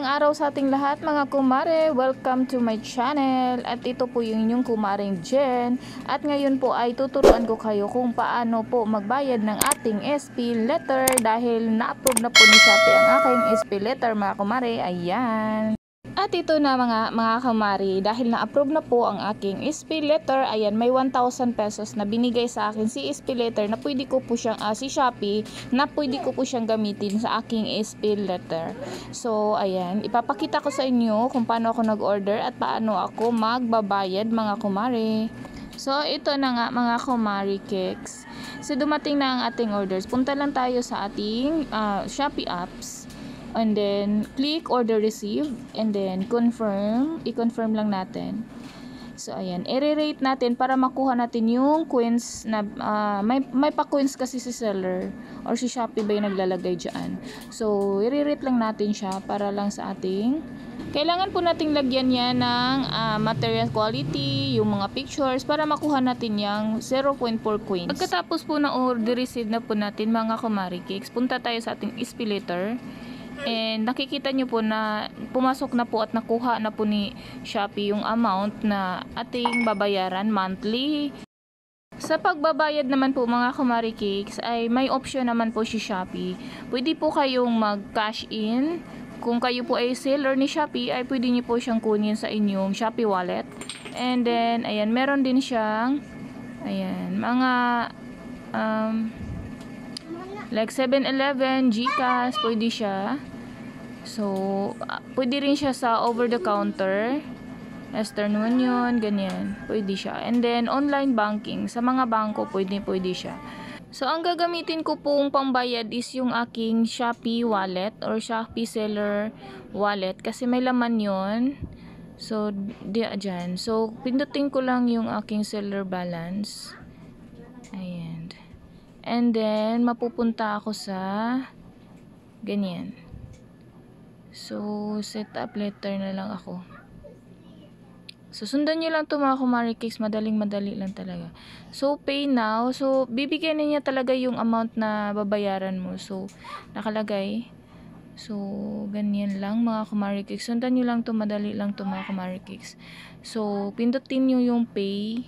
Magandang araw sa ating lahat mga kumare. Welcome to my channel. At ito po yung inyong kumaring Jen. At ngayon po ay tuturuan ko kayo kung paano po magbayad ng ating SP letter dahil na-approve na po ni Shopee ang aking SP letter mga kumare. Ayan. At ito na mga kamari, dahil na-approve na po ang aking SP letter, ayan, may 1,000 pesos na binigay sa akin si SP letter na pwede ko po siyang, si Shopee, na pwede ko po siyang gamitin sa aking SP letter. So, ayan, ipapakita ko sa inyo kung paano ako nag-order at paano ako magbabayad mga kumari. So, ito na nga mga kumari cakes. So, dumating na ang ating orders. Punta lang tayo sa ating Shopee apps. And then, click order received. And then, confirm. I-confirm lang natin. So, ayan. I-rate natin para makuha natin yung coins na, may pa-coins kasi si seller. Or si Shopee ba yung naglalagay dyan. So, i-rate lang natin siya para lang sa ating. Kailangan po nating lagyan yan ng material quality, yung mga pictures, para makuha natin yung 0.4 coins. Pagkatapos po na order received na po natin mga kumari cakes, punta tayo sa ating SP letter. And nakikita nyo po na pumasok na po at nakuha na po ni Shopee yung amount na ating babayaran monthly. Sa pagbabayad naman po mga kumari cakes ay may option naman po si Shopee. Pwede po kayong mag-cash in. Kung kayo po ay seller ni Shopee ay pwede nyo po siyang kunin sa inyong Shopee wallet. And then ayan, meron din siyang ayan, mga like 7-Eleven, GCash, pwede siya. So, pwede rin siya sa over the counter, Western Union, ganyan. Pwede siya. And then, online banking. Sa mga bangko, pwede siya. So, ang gagamitin ko pong pambayad is yung aking Shopee wallet or Shopee seller wallet. Kasi may laman yon. So, dyan. So, pindutin ko lang yung aking seller balance. Ayan. And then, mapupunta ako sa ganyan. So, set up letter na lang ako. So, sundan nyo lang ito mga kumari cakes. Madaling-madali lang talaga. So, pay now. So, bibigyan na niya talaga yung amount na babayaran mo. So, nakalagay. So, ganyan lang mga kumari cakes. Sundan nyo lang ito. Madali lang ito mga kumari cakes. So, pindutin nyo yung pay.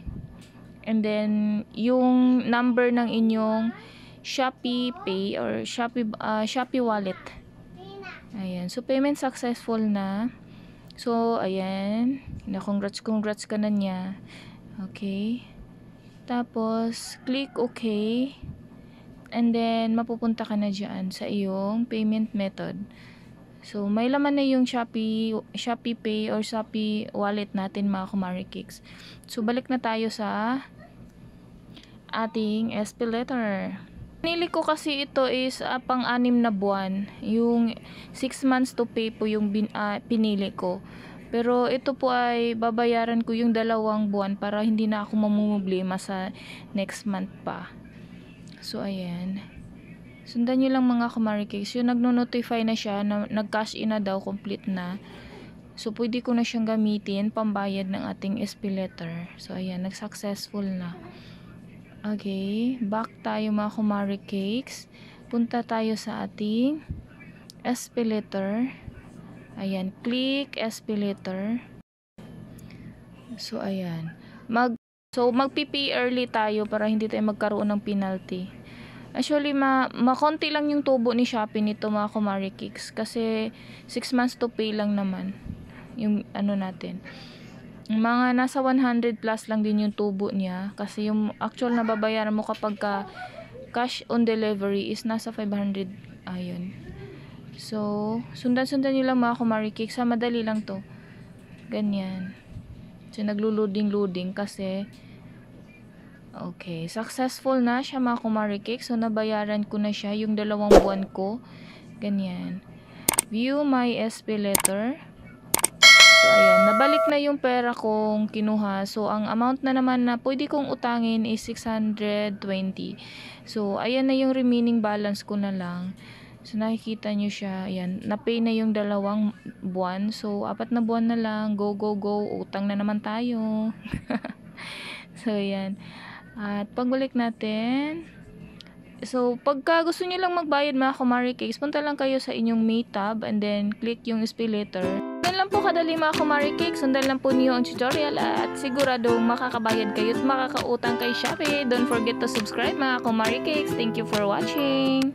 And then, yung number ng inyong Shopee Pay or Shopee Wallet. Ayan. So, payment successful na. So, ayan. Congrats ka na niya. Okay. Tapos, click OK. And then, mapupunta ka na dyan sa iyong payment method. So, may laman na yung Shopee Pay or Shopee Wallet natin mga kumari cakes. So, balik na tayo sa ating SP letter. Pinili ko kasi ito is pang-6 na buwan. Yung 6 months to pay po yung pinili ko. Pero ito po ay babayaran ko yung 2 buwan para hindi na ako mamumblema sa next month pa. So, ayan. Sundan nyo lang mga kumari cakes. Yung nagno-notify na siya na nag-cash in na daw, complete na. So, pwede ko na siyang gamitin pambayad ng ating SP letter. So, ayan. Nag-successful na. Okay, back tayo mga kumari cakes. Punta tayo sa ating SP letter. Ayan, click SP letter. So, ayan. Mag-pay early tayo para hindi tayo magkaroon ng penalty. Actually, makonti lang yung tubo ni Shopee nito mga kumari cakes. Kasi 6 months to pay lang naman. Yung ano natin. Mga nasa 100 plus lang din yung tubo niya kasi yung actual na babayaran mo kapag cash on delivery is nasa 500. Ayun. So, sundan nyo lang mga kumari cakes. Madali lang to. Ganyan. So, naglo-loading kasi okay. Successful na siya mga kumari cakes. So, nabayaran ko na siya yung 2 buwan ko. Ganyan. View my SP letter. So, ayan. Nabalik na yung pera kong kinuha. So, ang amount na naman na pwede kong utangin is 620. So, ayan na yung remaining balance ko na lang. So, nakikita nyo siya. Ayan. Na-pay na yung 2 buwan. So, 4 na buwan na lang. Go, go, go. Utang na naman tayo. So, ayan. At pagbalik natin, So, pagka gusto niyo lang magbayad mga Kumari Cakes, punta lang kayo sa inyong May tab and then click yung SPay Later. Yan lang po kadali mga Kumari Cakes. Sundan lang po niyo ang tutorial at sigurado makakabayad kayo at makakautang kay Shopee. Don't forget to subscribe mga Kumari Cakes. Thank you for watching!